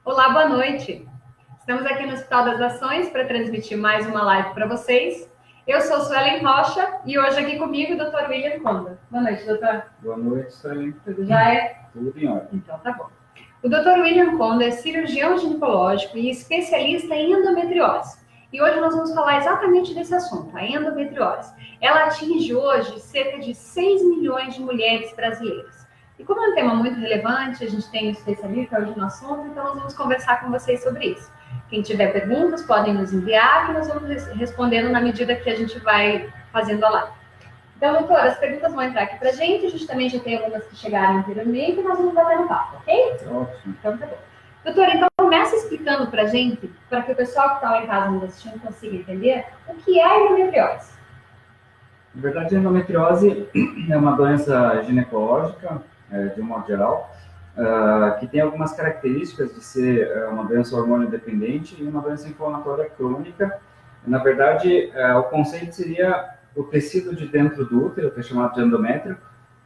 Olá, boa noite. Estamos aqui no Hospital das Nações para transmitir mais uma live para vocês. Eu sou Suelen Rocha e hoje aqui comigo o Dr. William Conda. Boa noite, doutor. Boa noite, Suelen. Tudo já é? Tudo em ordem. Então tá bom. O Dr. William Conda é cirurgião ginecológico e especialista em endometriose. E hoje nós vamos falar exatamente desse assunto, a endometriose. Ela atinge hoje cerca de 6 milhões de mulheres brasileiras. E como é um tema muito relevante, a gente tem um especialista hoje no assunto, então nós vamos conversar com vocês sobre isso. Quem tiver perguntas, podem nos enviar, que nós vamos respondendo na medida que a gente vai fazendo a live. Então, doutora, as perguntas vão entrar aqui pra gente, a gente também já tem algumas que chegaram anteriormente, e nós vamos bater no papo, ok? Ótimo. Então, tá bom. Doutora, então começa explicando pra gente, para que o pessoal que está lá em casa nos assistindo consiga entender, o que é a endometriose. Na verdade, a endometriose é uma doença ginecológica, de um modo geral, que tem algumas características de ser uma doença hormônio dependente e uma doença inflamatória crônica. Na verdade, o conceito seria o tecido de dentro do útero, que é chamado de endométrio,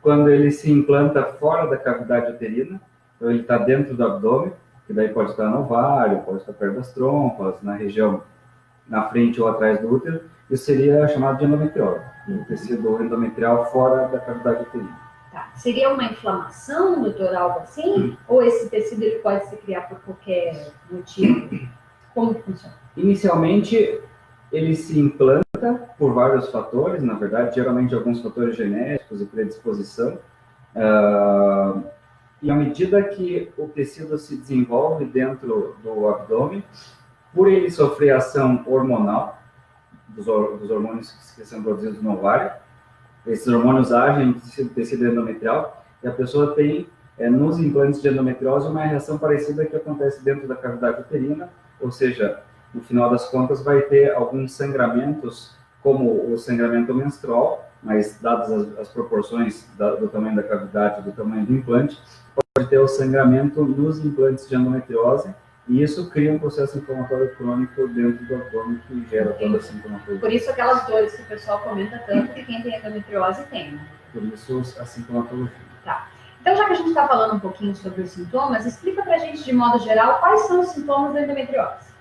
quando ele se implanta fora da cavidade uterina, então ele está dentro do abdômen, que daí pode estar no ovário, pode estar perto das trompas, na região na frente ou atrás do útero, isso seria chamado de endometriose, o tecido endometrial fora da cavidade uterina. Tá. Seria uma inflamação, doutor, algo assim? Ou esse tecido ele pode se criar por qualquer motivo? Como que funciona? Inicialmente, ele se implanta por vários fatores, na verdade, geralmente alguns fatores genéticos e predisposição. E à medida que o tecido se desenvolve dentro do abdômen, por ele sofrer ação hormonal, dos hormônios que são produzidos no ovário, esses hormônios agem no tecido endometrial e a pessoa tem, nos implantes de endometriose, uma reação parecida que acontece dentro da cavidade uterina, ou seja, no final das contas vai ter alguns sangramentos, como o sangramento menstrual, mas dadas as proporções do tamanho da cavidade, do tamanho do implante, pode ter o sangramento nos implantes de endometriose, e isso cria um processo inflamatório crônico dentro do abdômen que gera toda essa sintomatologia. Por isso aquelas dores que o pessoal comenta tanto que quem tem endometriose tem, né? Por isso a sintomatologia. Tá. Então, já que a gente está falando um pouquinho sobre os sintomas, explica pra gente, de modo geral, quais são os sintomas da endometriose.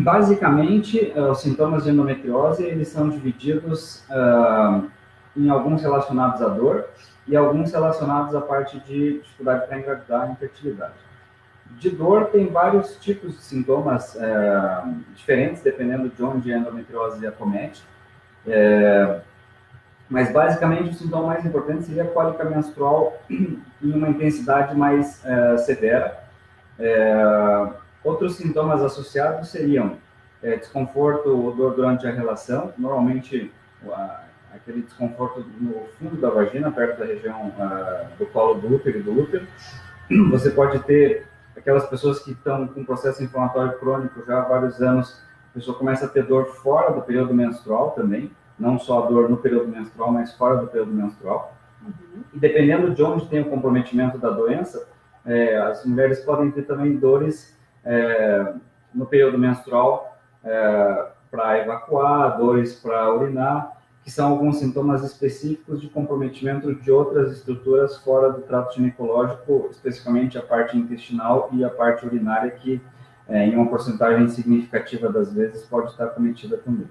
Basicamente, os sintomas de endometriose, eles são divididos em alguns relacionados à dor e alguns relacionados à parte de dificuldade para engravidar e infertilidade. De dor, tem vários tipos de sintomas diferentes, dependendo de onde a endometriose acomete. Mas, basicamente, o sintoma mais importante seria a cólica menstrual em uma intensidade mais severa. Outros sintomas associados seriam desconforto ou dor durante a relação, normalmente aquele desconforto no fundo da vagina, perto da região do colo do útero e do útero. Você pode ter aquelas pessoas que estão com processo inflamatório crônico já há vários anos, a pessoa começa a ter dor fora do período menstrual também, não só a dor no período menstrual, mas fora do período menstrual. Uhum. E dependendo de onde tem o comprometimento da doença, as mulheres podem ter também dores no período menstrual para evacuar, dores para urinar, que são alguns sintomas específicos de comprometimento de outras estruturas fora do trato ginecológico, especificamente a parte intestinal e a parte urinária, que em uma porcentagem significativa das vezes pode estar cometida também.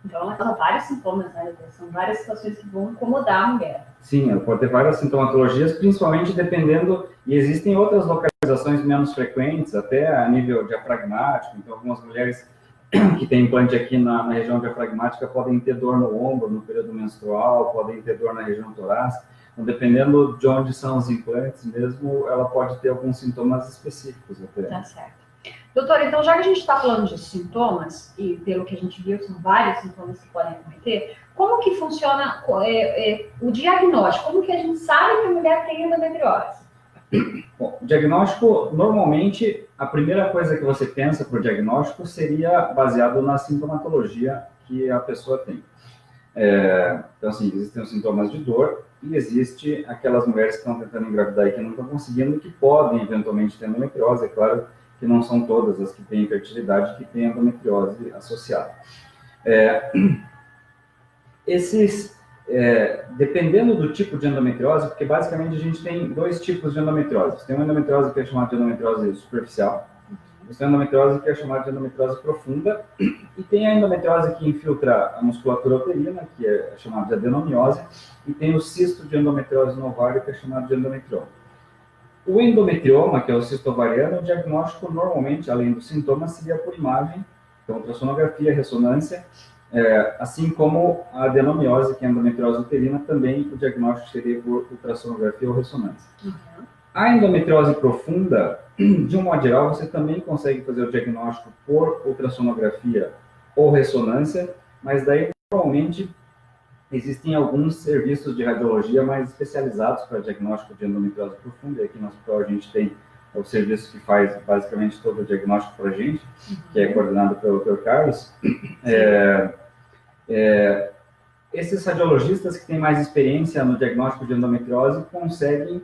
Então, são vários sintomas, né? São várias situações que vão incomodar a mulher. Sim, ela pode ter várias sintomatologias, principalmente dependendo, e existem outras localizações menos frequentes, até a nível diafragmático. Então, algumas mulheres que têm implante aqui na região diafragmática podem ter dor no ombro no período menstrual, podem ter dor na região torácica. Então, dependendo de onde são os implantes mesmo, ela pode ter alguns sintomas específicos até. Tá certo. Doutora, então já que a gente está falando de sintomas, e pelo que a gente viu, são vários sintomas que podem acometer, como que funciona o diagnóstico? Como que a gente sabe que a mulher tem endometriose? Bom, o diagnóstico, normalmente, a primeira coisa que você pensa para o diagnóstico seria baseado na sintomatologia que a pessoa tem. Então, assim, existem os sintomas de dor e existe aquelas mulheres que estão tentando engravidar e que não estão conseguindo, que podem eventualmente ter endometriose. É claro que não são todas as que têm infertilidade que têm endometriose associada. Esses dependendo do tipo de endometriose, porque basicamente a gente tem dois tipos de endometriose. Tem uma endometriose que é chamada de endometriose superficial, tem a endometriose que é chamada de endometriose profunda, e tem a endometriose que infiltra a musculatura uterina, que é chamada de adenomiose, e tem o cisto de endometriose no ovário, que é chamado de endometrioma. O endometrioma, que é o cisto ovariano, o diagnóstico normalmente, além dos sintomas, seria por imagem, então ultrassonografia, ressonância, assim como a adenomiose, que é a endometriose uterina, também o diagnóstico seria por ultrassonografia ou ressonância. A endometriose profunda, de um modo geral, você também consegue fazer o diagnóstico por ultrassonografia ou ressonância, mas daí, normalmente, existem alguns serviços de radiologia mais especializados para diagnóstico de endometriose profunda, e aqui no hospital a gente tem o serviço que faz basicamente todo o diagnóstico para a gente, que é coordenado pelo Dr. Carlos. Esses radiologistas que têm mais experiência no diagnóstico de endometriose conseguem,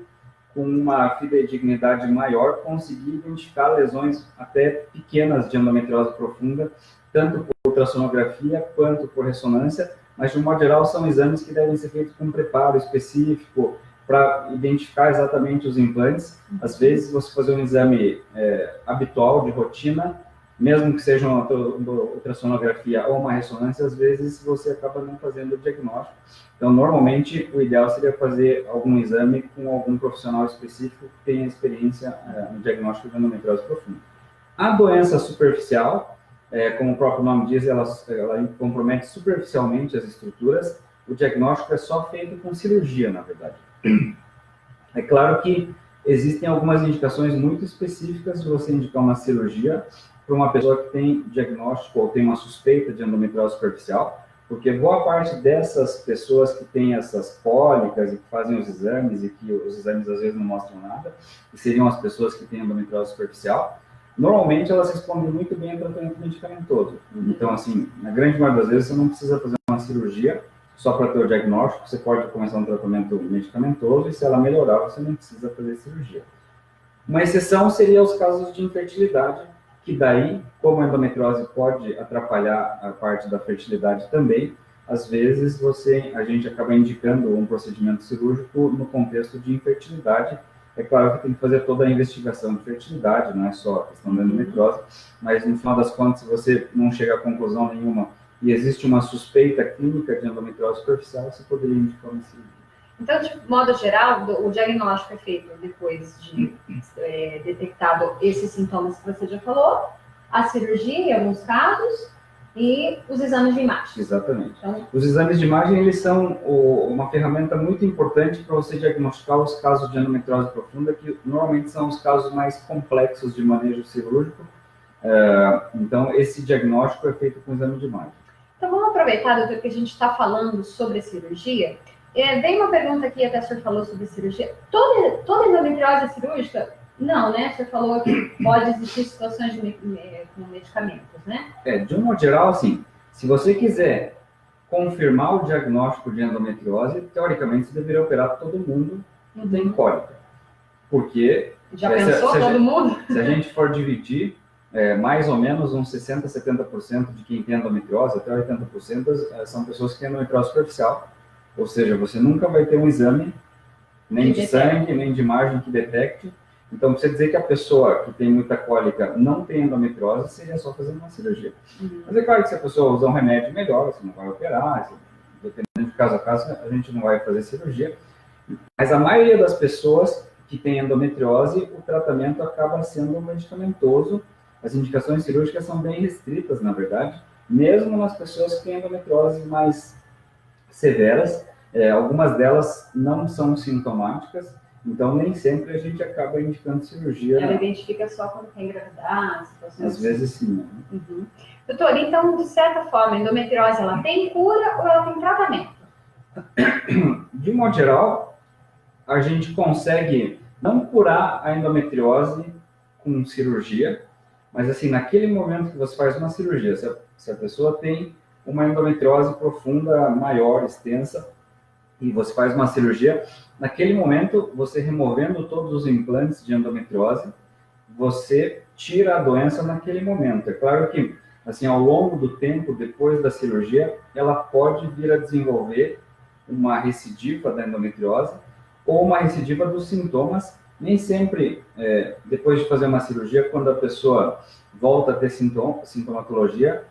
com uma fidedignidade maior, conseguir identificar lesões até pequenas de endometriose profunda, tanto por ultrassonografia quanto por ressonância, mas, de um modo geral, são exames que devem ser feitos com um preparo específico para identificar exatamente os implantes. Às vezes, você fazer um exame habitual, de rotina, mesmo que seja uma ultrassonografia ou uma ressonância, às vezes você acaba não fazendo o diagnóstico. Então, normalmente, o ideal seria fazer algum exame com algum profissional específico que tenha experiência no diagnóstico de endometriose profunda. A doença superficial, como o próprio nome diz, ela compromete superficialmente as estruturas. O diagnóstico é só feito com cirurgia, na verdade. É claro que existem algumas indicações muito específicas de você indicar uma cirurgia para uma pessoa que tem diagnóstico ou tem uma suspeita de endometriose superficial, porque boa parte dessas pessoas que têm essas cólicas e que fazem os exames, e que os exames às vezes não mostram nada, que seriam as pessoas que têm endometriose superficial, normalmente elas respondem muito bem ao tratamento medicamentoso. Então, assim, na grande maioria das vezes você não precisa fazer uma cirurgia só para ter o diagnóstico, você pode começar um tratamento medicamentoso e se ela melhorar, você não precisa fazer cirurgia. Uma exceção seria os casos de infertilidade, que daí, como a endometriose pode atrapalhar a parte da fertilidade também, às vezes a gente acaba indicando um procedimento cirúrgico no contexto de infertilidade. É claro que tem que fazer toda a investigação de fertilidade, não é só a questão da endometriose, mas no final das contas, se você não chega a conclusão nenhuma e existe uma suspeita clínica de endometriose superficial, você poderia indicar uma cirurgia. Então, de modo geral, o diagnóstico é feito depois de detectado esses sintomas que você já falou, a cirurgia em alguns casos e os exames de imagem. Exatamente. Então, os exames de imagem, eles são uma ferramenta muito importante para você diagnosticar os casos de endometriose profunda, que normalmente são os casos mais complexos de manejo cirúrgico. Então, esse diagnóstico é feito com exame de imagem. Então, vamos aproveitar, doutor, que a gente está falando sobre cirurgia. Vem uma pergunta aqui, até o senhor falou sobre cirurgia. Toda endometriose é cirúrgica? Não, né? O senhor falou que pode existir situações com medicamentos, né? De um modo geral, assim, se você quiser confirmar o diagnóstico de endometriose, teoricamente você deveria operar todo mundo que tem cólica. Porque... Já pensou todo mundo? Se a gente for dividir, mais ou menos uns 60%, 70% de quem tem endometriose, até 80%, são pessoas que têm endometriose superficial. Ou seja, você nunca vai ter um exame, nem de sangue, nem de imagem que detecte. Então, para você dizer que a pessoa que tem muita cólica não tem endometriose, seria só fazer uma cirurgia. Mas é claro que se a pessoa usar um remédio melhor, você não vai operar, dependendo de caso a caso, a gente não vai fazer cirurgia. Mas a maioria das pessoas que tem endometriose, o tratamento acaba sendo medicamentoso. As indicações cirúrgicas são bem restritas, na verdade, mesmo nas pessoas que têm endometriose mais severas. Algumas delas não são sintomáticas, então nem sempre a gente acaba indicando cirurgia. Ela identifica só quando tem gravidade, às vezes sim. Doutor, então, de certa forma, a endometriose, ela tem cura ou ela tem tratamento? De modo geral, a gente consegue não curar a endometriose com cirurgia, mas assim, naquele momento que você faz uma cirurgia, se a pessoa tem uma endometriose profunda, maior, extensa, e você faz uma cirurgia, naquele momento, você removendo todos os implantes de endometriose, você tira a doença naquele momento. É claro que, assim, ao longo do tempo, depois da cirurgia, ela pode vir a desenvolver uma recidiva da endometriose ou uma recidiva dos sintomas. Nem sempre, depois de fazer uma cirurgia, quando a pessoa volta a ter sintomatologia,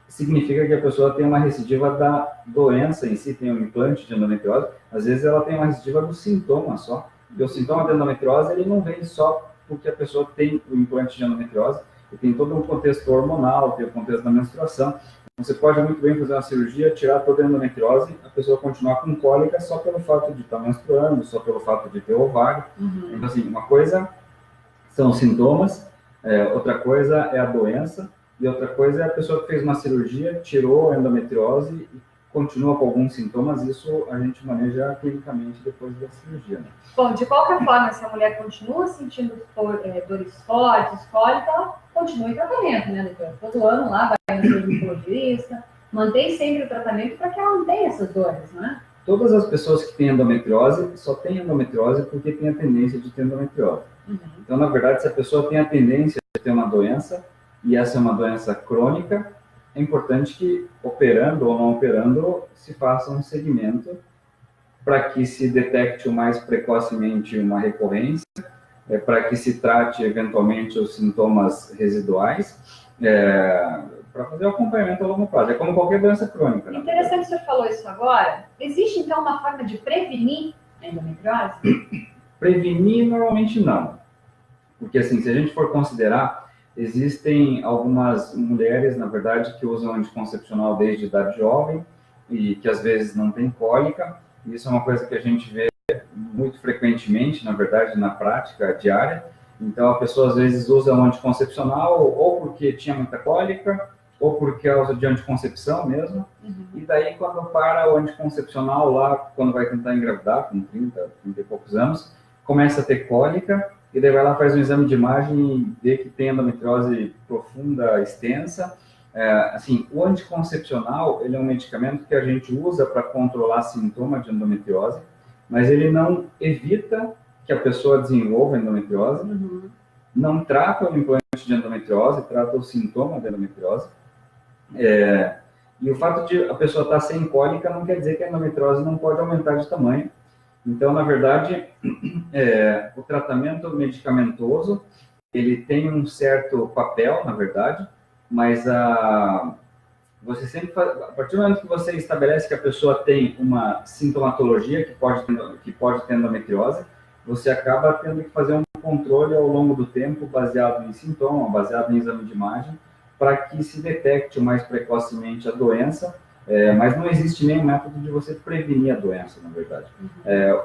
significa que a pessoa tem uma recidiva da doença em si, tem um implante de endometriose. Às vezes ela tem uma recidiva do sintoma só. E o sintoma da endometriose, ele não vem só porque a pessoa tem o implante de endometriose, ele tem todo um contexto hormonal, tem o contexto da menstruação. Você pode muito bem fazer uma cirurgia, tirar toda a endometriose, a pessoa continuar com cólica só pelo fato de estar menstruando, só pelo fato de ter ovário. Então, assim, uma coisa são os sintomas, outra coisa é a doença, e outra coisa é a pessoa que fez uma cirurgia, tirou a endometriose e continua com alguns sintomas. Isso a gente maneja clinicamente depois da cirurgia, né? Bom, de qualquer forma, se a mulher continua sentindo dores fortes, cólica, ela continua em tratamento, né, doutor? Todo ano lá vai no seu ginecologista, mantém sempre o tratamento para que ela não tenha essas dores, né? Todas as pessoas que têm endometriose só têm endometriose porque tem a tendência de ter endometriose. Então, na verdade, se a pessoa tem a tendência de ter uma doença, e essa é uma doença crônica, é importante que, operando ou não operando, se faça um segmento para que se detecte o mais precocemente uma recorrência, para que se trate eventualmente os sintomas residuais, para fazer o acompanhamento a longo prazo. É como qualquer doença crônica. Né? Interessante que o senhor falou isso agora. Existe, então, uma forma de prevenir a endometriose? Prevenir, normalmente não. Porque, assim, se a gente for considerar, existem algumas mulheres, na verdade, que usam anticoncepcional desde idade jovem e que, às vezes, não tem cólica. Isso é uma coisa que a gente vê muito frequentemente, na verdade, na prática diária. Então, a pessoa, às vezes, usa um anticoncepcional ou porque tinha muita cólica, ou por causa de anticoncepção mesmo. E daí, quando para o anticoncepcional lá, quando vai tentar engravidar, com 30 e poucos anos, começa a ter cólica, e daí vai lá, faz um exame de imagem e vê que tem endometriose profunda, extensa. Assim, o anticoncepcional, ele é um medicamento que a gente usa para controlar sintoma de endometriose, mas ele não evita que a pessoa desenvolva endometriose, não trata o implante de endometriose, trata o sintoma da endometriose. E o fato de a pessoa estar sem cólica não quer dizer que a endometriose não pode aumentar de tamanho. Então, na verdade, o tratamento medicamentoso, ele tem um certo papel, na verdade, mas você sempre a partir do momento que você estabelece que a pessoa tem uma sintomatologia que pode ter endometriose, você acaba tendo que fazer um controle ao longo do tempo, baseado em sintoma, baseado em exame de imagem, para que se detecte o mais precocemente a doença. Mas não existe nenhum método de você prevenir a doença, na verdade.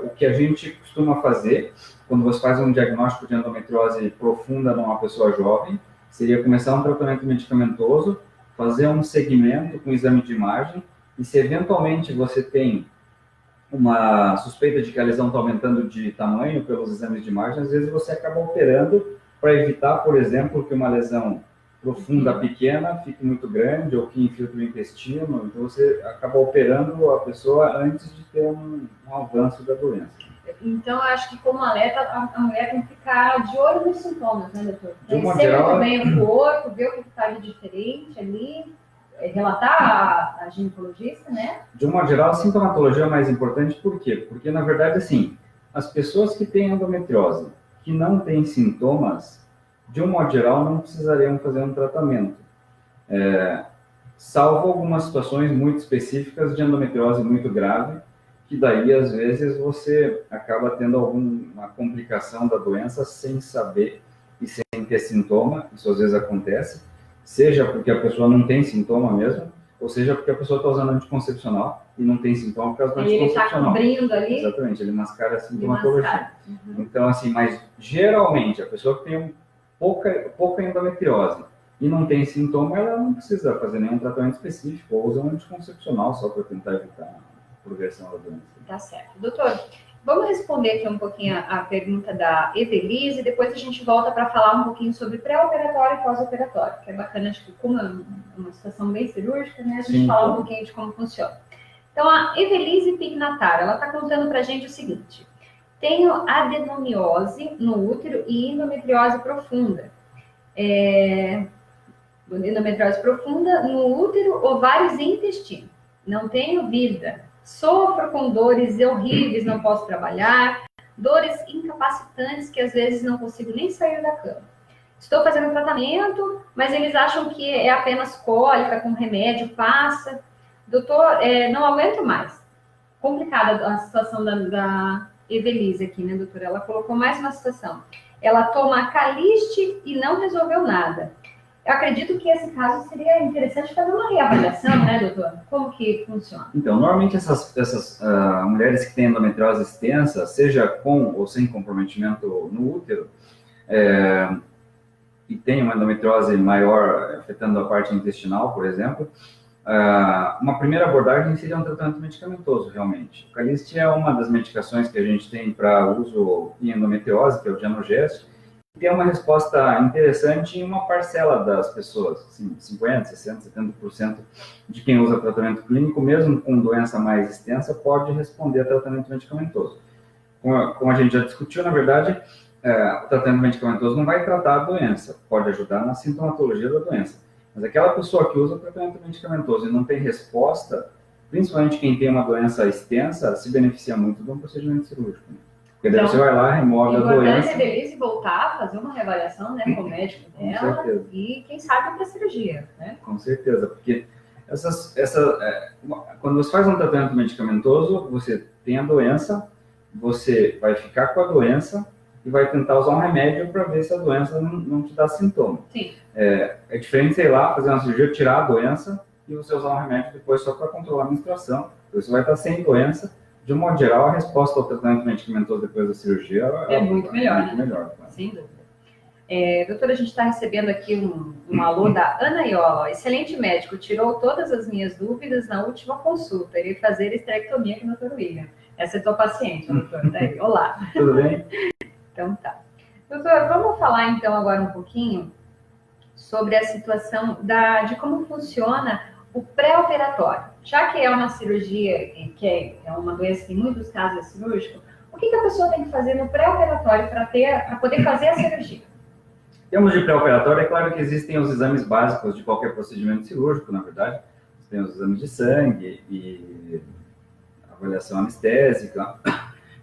O que a gente costuma fazer, quando você faz um diagnóstico de endometriose profunda numa pessoa jovem, seria começar um tratamento medicamentoso, fazer um segmento com exame de imagem, e se eventualmente você tem uma suspeita de que a lesão está aumentando de tamanho pelos exames de imagem, às vezes você acaba operando para evitar, por exemplo, que uma lesão profunda pequena fique muito grande ou que infiltre o intestino. Então você acaba operando a pessoa antes de ter um avanço da doença. Então eu acho que como alerta a mulher tem que ficar de olho nos sintomas, né, doutor? Geral, bem o corpo, ver o que está de diferente ali, relatar a ginecologista, né? De uma geral, a sintomatologia é mais importante, por quê? Porque, na verdade, assim, as pessoas que têm endometriose, que não têm sintomas, de um modo geral, não precisariam fazer um tratamento. Salvo algumas situações muito específicas de endometriose muito grave, que daí, às vezes, você acaba tendo alguma complicação da doença sem saber e sem ter sintoma. Isso, às vezes, acontece, seja porque a pessoa não tem sintoma mesmo, ou seja porque a pessoa está usando anticoncepcional e não tem sintoma por causa do anticoncepcional. Ele está cobrindo ali. Exatamente, ele mascara a sintomatologia. Então, assim, mas geralmente, a pessoa que tem pouca endometriose e não tem sintoma, ela não precisa fazer nenhum tratamento específico, ou usa um anticoncepcional só para tentar evitar a progressão da doença. Tá certo. Doutor, vamos responder aqui um pouquinho a pergunta da Evelise, e depois a gente volta para falar um pouquinho sobre pré-operatório e pós-operatório, que é bacana, acho que como é uma situação bem cirúrgica, né, a gente fala um pouquinho de como funciona. Então, a Evelise Pignataro, ela está contando para a gente o seguinte: tenho adenomiose no útero e endometriose profunda. Endometriose profunda no útero, ovários e intestino. Não tenho vida. Sofro com dores horríveis, não posso trabalhar, dores incapacitantes que às vezes não consigo nem sair da cama. Estou fazendo tratamento, mas eles acham que é apenas cólica, com remédio, passa. Doutor, não aguento mais. Complicada a situação da Evelise aqui, né, doutora? Ela colocou mais uma situação. Ela toma Caliste e não resolveu nada. Eu acredito que esse caso seria interessante fazer uma reavaliação, né, doutor? Como que funciona? Então, normalmente essas mulheres que têm endometriose extensa, seja com ou sem comprometimento no útero, e tem uma endometriose maior afetando a parte intestinal, por exemplo, uma primeira abordagem seria um tratamento medicamentoso, realmente. O Caliste é uma das medicações que a gente tem para uso em endometriose, que é o Genogest, e tem uma resposta interessante em uma parcela das pessoas, assim, 50%, 60%, 70% de quem usa tratamento clínico, mesmo com doença mais extensa, pode responder a tratamento medicamentoso. Como a gente já discutiu, na verdade, o tratamento medicamentoso não vai tratar a doença, pode ajudar na sintomatologia da doença. Mas aquela pessoa que usa o tratamento medicamentoso e não tem resposta, principalmente quem tem uma doença extensa, se beneficia muito de um procedimento cirúrgico. Porque daí você vai lá, remove a doença. É importante voltar a fazer uma reavaliação, né, com o médico dela e, quem sabe, para a cirurgia, né? Com certeza, porque quando você faz um tratamento medicamentoso, você tem a doença, você vai ficar com a doença e vai tentar usar um remédio para ver se a doença não te dá sintoma. Sim. É diferente, sei lá, fazer uma cirurgia, tirar a doença e você usar um remédio depois só para controlar a menstruação. Você vai estar sem doença. De um modo geral, a resposta ao tratamento medicamentoso depois da cirurgia é muito melhor, muito melhor. Claro. Sem dúvida. Doutora, a gente está recebendo aqui um alô da Ana Iola. Excelente médico, tirou todas as minhas dúvidas na última consulta. Irei fazer esterectomia com o doutor William. Essa é tua paciente, doutor. Daí. Olá. Tudo bem? Então tá. Doutor, vamos falar então agora um pouquinho sobre a situação de como funciona o pré-operatório. Já que é uma cirurgia, que é uma doença que em muitos casos é cirúrgico, o que a pessoa tem que fazer no pré-operatório para poder fazer a cirurgia? Em termos de pré-operatório, é claro que existem os exames básicos de qualquer procedimento cirúrgico, na verdade. Tem os exames de sangue e avaliação anestésica.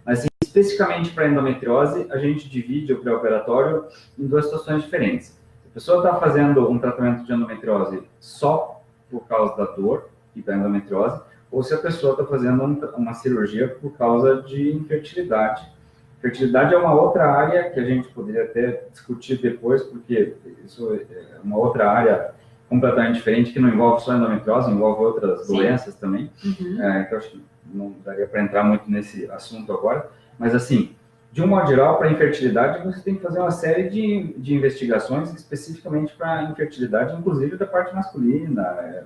Mas, especificamente para endometriose, a gente divide o pré-operatório em duas situações diferentes. Se a pessoa está fazendo um tratamento de endometriose só por causa da dor e da endometriose, ou se a pessoa está fazendo uma cirurgia por causa de infertilidade. Fertilidade é uma outra área que a gente poderia até discutir depois, porque isso é uma outra área completamente diferente, que não envolve só endometriose, envolve outras doenças também. Então, acho que não daria para entrar muito nesse assunto agora. Mas, assim, de um modo geral, para infertilidade, você tem que fazer uma série de investigações especificamente para infertilidade, inclusive da parte masculina,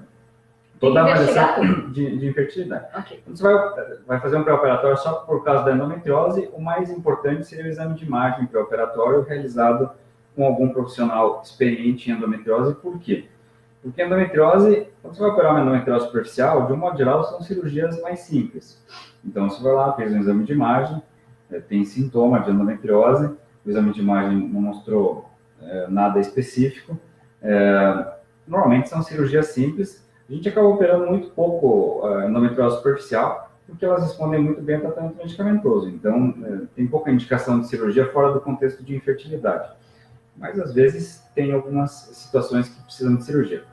toda a avaliação de infertilidade. Okay. Então, você vai fazer um pré-operatório só por causa da endometriose, o mais importante seria o exame de imagem pré-operatório realizado com algum profissional experiente em endometriose. Por quê? Porque a endometriose, quando você vai operar uma endometriose superficial, de um modo geral, são cirurgias mais simples. Então, você vai lá, fez um exame de imagem, tem sintoma de endometriose, o exame de imagem não mostrou nada específico. Normalmente são cirurgias simples. A gente acaba operando muito pouco endometriose superficial, porque elas respondem muito bem ao tratamento medicamentoso. Então, tem pouca indicação de cirurgia fora do contexto de infertilidade. Mas, às vezes, tem algumas situações que precisam de cirurgia.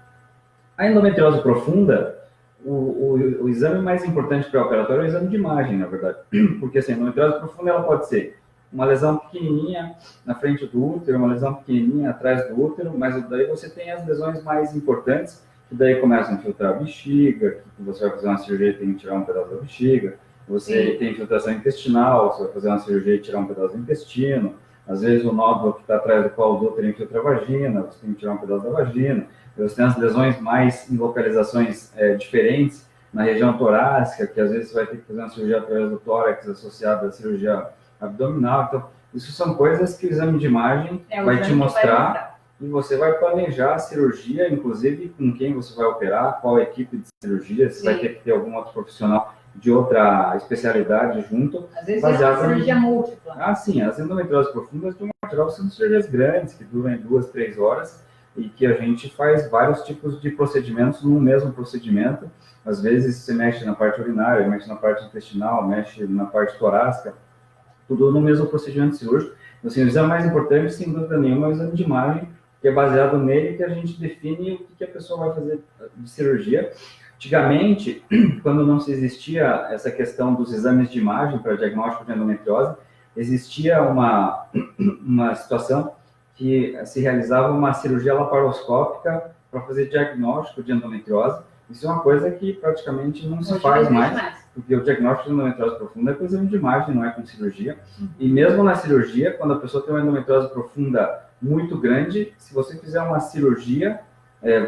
A endometriose profunda, o exame mais importante pré-operatório é o exame de imagem, na verdade. Porque, assim, a endometriose profunda ela pode ser uma lesão pequenininha na frente do útero, uma lesão pequenininha atrás do útero, mas daí você tem as lesões mais importantes, que daí começam a infiltrar a bexiga, que você vai fazer uma cirurgia e tem que tirar um pedaço da bexiga, você tem infiltração intestinal, você vai fazer uma cirurgia e tirar um pedaço do intestino, às vezes o nódulo que está atrás do colo do útero infiltra a vagina, você tem que tirar um pedaço da vagina, você tem as lesões mais em localizações diferentes, na região torácica, que às vezes você vai ter que fazer uma cirurgia através do tórax associada à cirurgia abdominal. Então, isso são coisas que o exame de imagem vai te mostrar e você vai planejar a cirurgia, inclusive com quem você vai operar, qual equipe de cirurgia, se vai ter que ter algum outro profissional de outra especialidade junto. Às vezes é uma cirurgia múltipla. Sim, as endometrioses profundas, de uma geral, são cirurgias grandes, que duram 2, 3 horas, e que a gente faz vários tipos de procedimentos no mesmo procedimento. Às vezes você mexe na parte urinária, mexe na parte intestinal, mexe na parte torácica, tudo no mesmo procedimento cirúrgico. Então, assim, o exame mais importante, sem dúvida nenhuma, é o exame de imagem, que é baseado nele que a gente define o que a pessoa vai fazer de cirurgia. Antigamente, quando não se existia essa questão dos exames de imagem para diagnóstico de endometriose, existia uma situação que se realizava uma cirurgia laparoscópica para fazer diagnóstico de endometriose. Isso é uma coisa que praticamente não se faz mais, porque o diagnóstico de endometriose profunda é com exame de imagem, não é com cirurgia. E mesmo na cirurgia, quando a pessoa tem uma endometriose profunda muito grande, se você fizer uma cirurgia,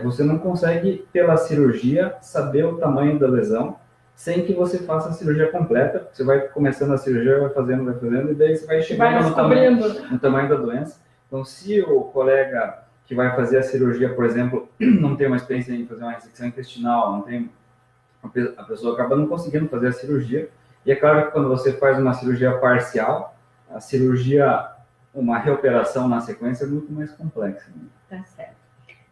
você não consegue, pela cirurgia, saber o tamanho da lesão, sem que você faça a cirurgia completa. Você vai começando a cirurgia, vai fazendo, e daí você vai chegando no tamanho da doença. Então, se o colega que vai fazer a cirurgia, por exemplo, não tem uma experiência em fazer uma ressecção intestinal, não tem, a pessoa acaba não conseguindo fazer a cirurgia. E é claro que quando você faz uma cirurgia parcial, a cirurgia, uma reoperação na sequência é muito mais complexa. Né? Tá certo.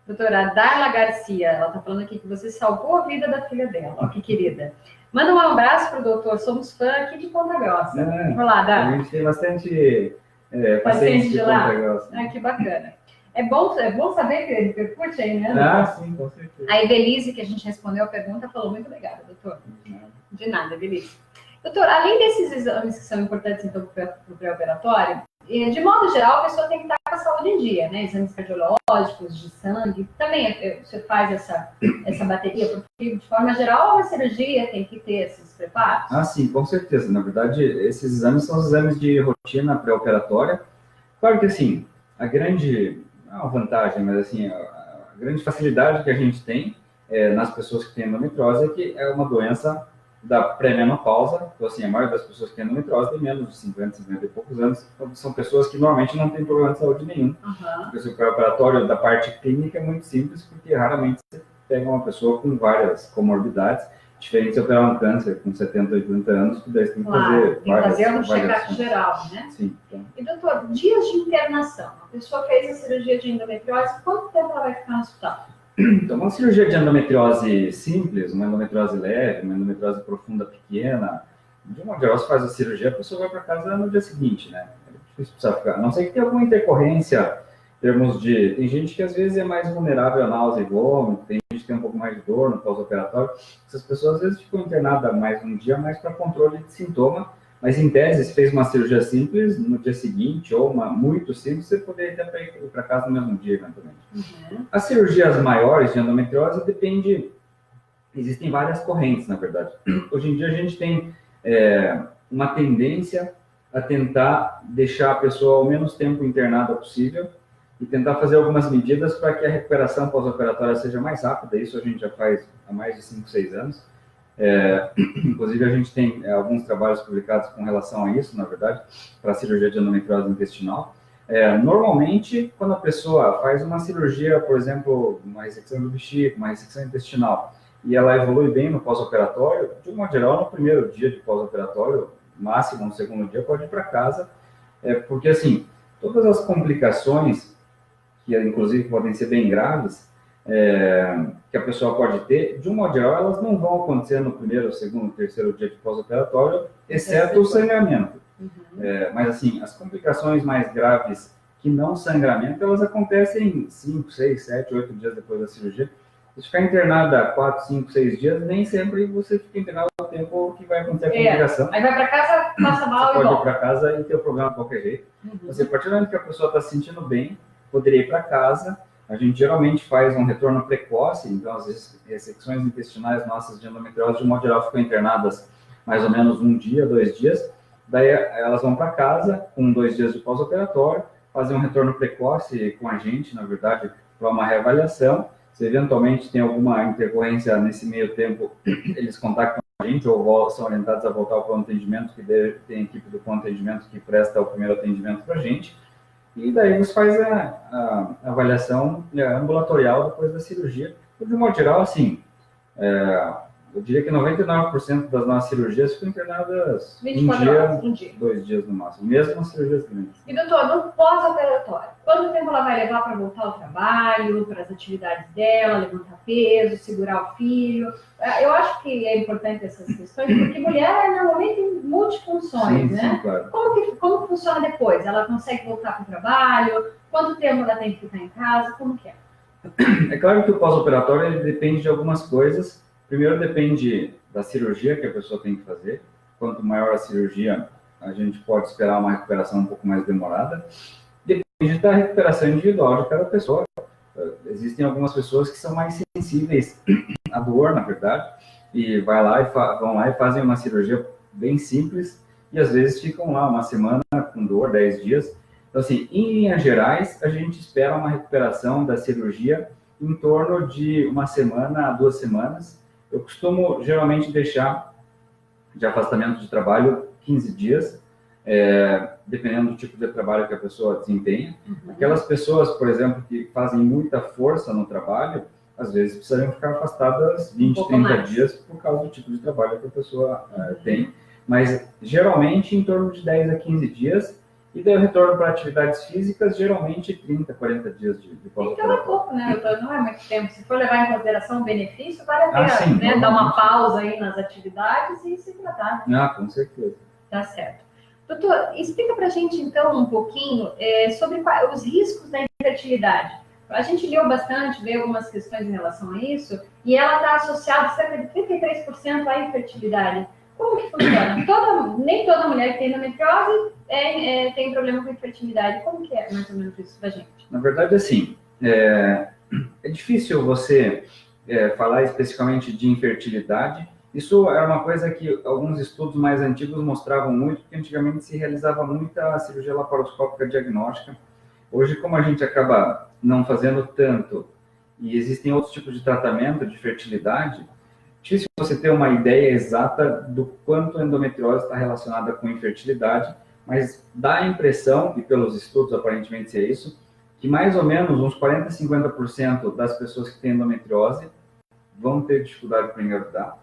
Doutora Darla Garcia, ela está falando aqui que você salvou a vida da filha dela. Ó, que querida. Manda um abraço para o doutor, somos fã aqui de Ponta Grossa. Olá, Darla. A gente tem bastante pacientes de lá. Ponta Grossa. Ah, que bacana. É bom saber que ele repercute aí, né? Ah, sim, com certeza. A Evelise, que a gente respondeu a pergunta, falou muito obrigada, doutor. De nada, Evelise. Doutor, além desses exames que são importantes, então, para o pré-operatório, de modo geral, a pessoa tem que estar com a saúde em dia, né? Exames cardiológicos, de sangue. Também você faz essa bateria, porque, de forma geral, uma cirurgia tem que ter esses preparos? Ah, sim, com certeza. Na verdade, esses exames são os exames de rotina pré-operatória. Claro que, assim, a grande, não é uma vantagem, mas, assim, a grande facilidade que a gente tem nas pessoas que têm endometriose é que é uma doença da pré-menopausa. Então, assim, a maioria das pessoas que têm endometriose tem menos de 50, 50 e poucos anos. Então, são pessoas que normalmente não têm problema de saúde nenhum. O pré-operatório da parte clínica é muito simples, porque raramente você pega uma pessoa com várias comorbidades, diferente de operar um câncer com 70, 80 anos, que daí você tem que fazer um check-up geral, né? Sim. Então. E, doutor, dias de internação. A pessoa fez a cirurgia de endometriose, quanto tempo ela vai ficar no hospital? Então, uma cirurgia de endometriose simples, uma endometriose leve, uma endometriose profunda pequena, de uma geral, se faz a cirurgia, a pessoa vai para casa no dia seguinte, né? É difícil precisar ficar. A não ser que tenha alguma intercorrência em termos de... Tem gente que às vezes é mais vulnerável a náusea e vômito, tem gente que tem um pouco mais de dor no pós-operatório. Essas pessoas às vezes ficam internadas mais um dia, mais para controle de sintoma. Mas, em tese, se fez uma cirurgia simples, no dia seguinte, ou uma muito simples, você poderia até ir para casa no mesmo dia, eventualmente. As cirurgias maiores de endometriose depende... Existem várias correntes, na verdade. Hoje em dia, a gente tem uma tendência a tentar deixar a pessoa ao menos tempo internada possível e tentar fazer algumas medidas para que a recuperação pós-operatória seja mais rápida. Isso a gente já faz há mais de 5, 6 anos. Inclusive, a gente tem alguns trabalhos publicados com relação a isso, na verdade, para a cirurgia de endometriose intestinal. Normalmente, quando a pessoa faz uma cirurgia, por exemplo, uma ressecção do bexiga, uma ressecção intestinal, e ela evolui bem no pós-operatório, de um modo geral, no primeiro dia de pós-operatório, máximo no segundo dia, pode ir para casa, porque, assim, todas as complicações, que inclusive podem ser bem graves, que a pessoa pode ter, de um modo geral, elas não vão acontecer no primeiro, segundo, terceiro dia de pós-operatório, exceto o sangramento. Mas, assim, as complicações mais graves que não sangramento, elas acontecem 5, 6, 7, 8 dias depois da cirurgia. Se ficar internada 4, 5, 6 dias, nem sempre você fica internado o tempo que vai acontecer a complicação. Aí vai para casa, passa mal você e pode ir para casa e ter o problema de qualquer jeito. Você, a partir do momento que a pessoa está se sentindo bem, poderia ir para casa. A gente geralmente faz um retorno precoce, então as ressecções intestinais nossas de endometriose, de modo geral, ficam internadas mais ou menos 1 dia, 2 dias. Daí elas vão para casa com 2 dias de pós-operatório, fazer um retorno precoce com a gente, na verdade, para uma reavaliação. Se eventualmente tem alguma intercorrência nesse meio tempo, eles contactam a gente ou são orientados a voltar ao pronto atendimento, que tem a equipe do pronto atendimento que presta o primeiro atendimento para a gente. E daí você faz a avaliação ambulatorial depois da cirurgia. De modo geral, assim, eu diria que 99% das nossas cirurgias ficam internadas 24 horas, um dia. 2 dias no máximo, mesmo as cirurgias grandes. E doutor, no pós-operatório, quanto tempo ela vai levar para voltar ao trabalho, para as atividades dela, levantar peso, segurar o filho? Eu acho que é importante essas questões, porque mulher normalmente tem multifunções, Sim, né? sim, claro. Como funciona depois? Ela consegue voltar para o trabalho? Quanto tempo ela tem que ficar em casa? Como que é? É claro que o pós-operatório ele depende de algumas coisas. Primeiro depende da cirurgia que a pessoa tem que fazer. Quanto maior a cirurgia, a gente pode esperar uma recuperação um pouco mais demorada. Depende da recuperação individual de cada pessoa. Existem algumas pessoas que são mais sensíveis à dor, na verdade, e vão lá e fazem uma cirurgia bem simples e às vezes ficam lá uma semana com dor, 10 dias. Então, assim, em linhas gerais, a gente espera uma recuperação da cirurgia em torno de uma semana a 2 semanas. Eu costumo, geralmente, deixar de afastamento de trabalho 15 dias, dependendo do tipo de trabalho que a pessoa desempenha. Aquelas pessoas, por exemplo, que fazem muita força no trabalho, às vezes precisariam ficar afastadas 20, 30 dias por causa do tipo de trabalho que a pessoa tem. Mas, geralmente, em torno de 10 a 15 dias, e daí o retorno para atividades físicas, geralmente 30, 40 dias de pós-operatório. Então é pouco, né, doutor? Não é muito tempo. Se for levar em consideração o benefício, vale a pena, sim, né? Dar uma pausa aí nas atividades e se tratar. Com certeza. Tá certo. Doutor, explica pra gente, então, um pouquinho sobre os riscos da infertilidade. A gente leu bastante, veio algumas questões em relação a isso, e ela está associada cerca de 33% à infertilidade. Como que funciona? Nem toda mulher que tem endometriose tem problema com infertilidade. Como que é mais ou menos isso pra gente? Na verdade, assim, é difícil você falar especificamente de infertilidade. Isso era uma coisa que alguns estudos mais antigos mostravam muito, porque antigamente se realizava muita cirurgia laparoscópica diagnóstica. Hoje, como a gente acaba não fazendo tanto, e existem outros tipos de tratamento de fertilidade, difícil você ter uma ideia exata do quanto a endometriose está relacionada com infertilidade, mas dá a impressão, e pelos estudos aparentemente é isso, que mais ou menos uns 40% a 50% das pessoas que têm endometriose vão ter dificuldade para engravidar.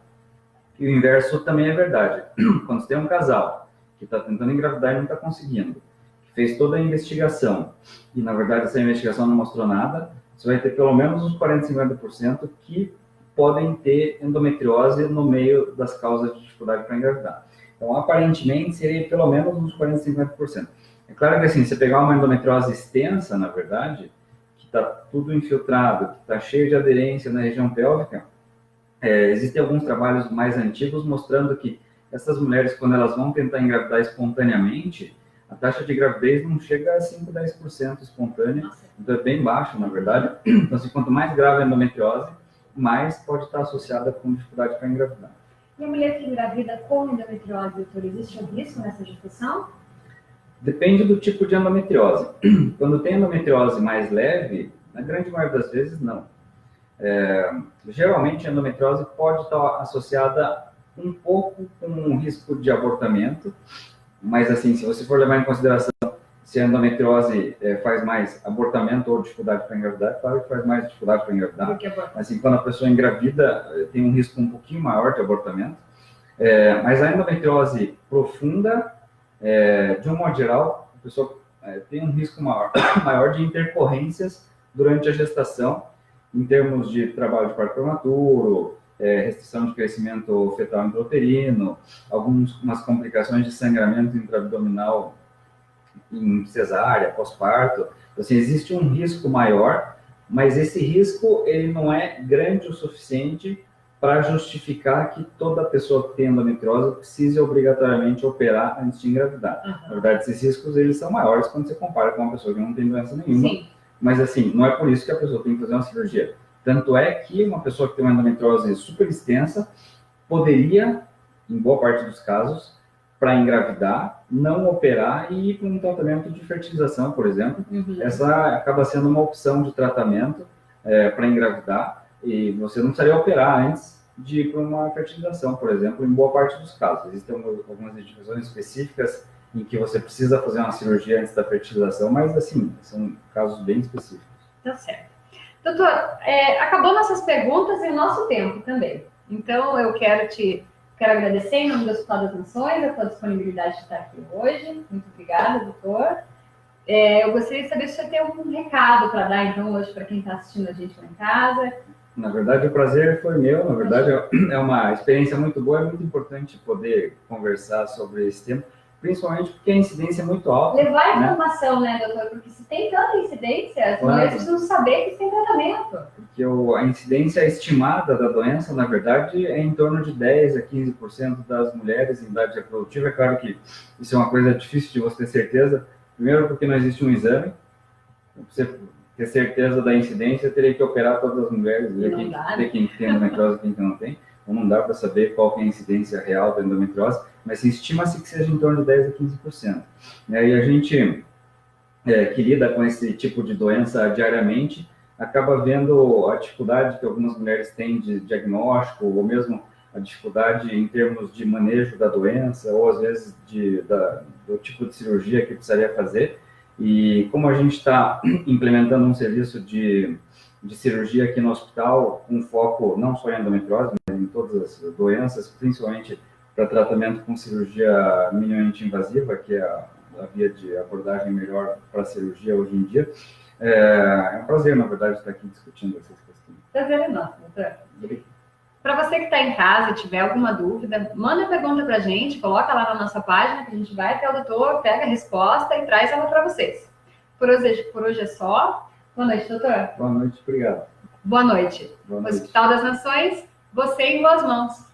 E o inverso também é verdade. Quando você tem um casal que está tentando engravidar e não está conseguindo, que fez toda a investigação, e na verdade essa investigação não mostrou nada, você vai ter pelo menos uns 40% a 50% que podem ter endometriose no meio das causas de dificuldade para engravidar. Então, aparentemente, seria pelo menos uns 40% a 50%. É claro que, assim, se você pegar uma endometriose extensa, na verdade, que está tudo infiltrado, que está cheio de aderência na região pélvica, existem alguns trabalhos mais antigos mostrando que essas mulheres, quando elas vão tentar engravidar espontaneamente, a taxa de gravidez não chega a 5, 10% espontânea, então é bem baixo, na verdade. Então, assim, quanto mais grave a endometriose, mais pode estar associada com dificuldade para engravidar. E a mulher que engravida com endometriose, doutor, existe um risco nessa gestação? Depende do tipo de endometriose. Quando tem endometriose mais leve, na grande maioria das vezes, não. Geralmente, a endometriose pode estar associada um pouco com um risco de abortamento, mas, assim, se você for levar em consideração se a endometriose faz mais abortamento ou dificuldade para engravidar, claro que faz mais dificuldade para engravidar. Assim, quando a pessoa engravida, tem um risco um pouquinho maior de abortamento. Mas a endometriose profunda, de um modo geral, a pessoa tem um risco maior de intercorrências durante a gestação, em termos de trabalho de parto prematuro, restrição de crescimento fetal intrauterino, algumas complicações de sangramento intraabdominal em cesárea, pós-parto. Assim, existe um risco maior, mas esse risco ele não é grande o suficiente para justificar que toda pessoa que tem endometriose precise obrigatoriamente operar antes de engravidar. Na verdade, esses riscos eles são maiores quando você compara com uma pessoa que não tem doença nenhuma. Sim. Mas, assim, não é por isso que a pessoa tem que fazer uma cirurgia. Tanto é que uma pessoa que tem uma endometriose super extensa poderia, em boa parte dos casos, para engravidar, não operar e ir para um tratamento de fertilização, por exemplo. Essa acaba sendo uma opção de tratamento para engravidar e você não precisaria operar antes de ir para uma fertilização, por exemplo, em boa parte dos casos. Existem algumas indicações específicas em que você precisa fazer uma cirurgia antes da fertilização, mas, assim, são casos bem específicos. Tá certo. Doutor, acabou nossas perguntas e o nosso tempo também. Então, eu quero agradecer em nome do Hospital das Nações a sua disponibilidade de estar aqui hoje. Muito obrigada, doutor. Eu gostaria de saber se você tem algum recado para dar, então, hoje para quem está assistindo a gente lá em casa. Na verdade, o prazer foi meu. Na verdade, é uma experiência muito boa. É muito importante poder conversar sobre esse tema, principalmente porque a incidência é muito alta. Levar a informação, né, doutor? Porque se tem tanta incidência, as mulheres precisam saber que tem tratamento. Porque a incidência estimada da doença, na verdade, é em torno de 10 a 15% das mulheres em idade reprodutiva. É claro que isso é uma coisa difícil de você ter certeza. Primeiro, porque não existe um exame. Você ter certeza da incidência, teria que operar todas as mulheres, ver quem tem endometriose e quem não tem. Então, não dá para saber qual que é a incidência real da endometriose, mas estima-se que seja em torno de 10 a 15%. E a gente, que lida com esse tipo de doença diariamente, acaba vendo a dificuldade que algumas mulheres têm de diagnóstico, ou mesmo a dificuldade em termos de manejo da doença, ou às vezes do tipo de cirurgia que precisaria fazer. E como a gente está implementando um serviço de cirurgia aqui no hospital, com foco não só em endometriose, mas em todas as doenças, principalmente para tratamento com cirurgia minimamente invasiva, que é a via de abordagem melhor para a cirurgia hoje em dia. É um prazer, na verdade, estar aqui discutindo essas questões. Prazer é nosso, doutor. Para você que está em casa e tiver alguma dúvida, manda a pergunta para a gente, coloca lá na nossa página que a gente vai até o doutor, pega a resposta e traz ela para vocês. Por hoje é só. Boa noite, doutor. Boa noite, obrigado. Boa noite. Boa noite. Hospital das Nações, você em boas mãos.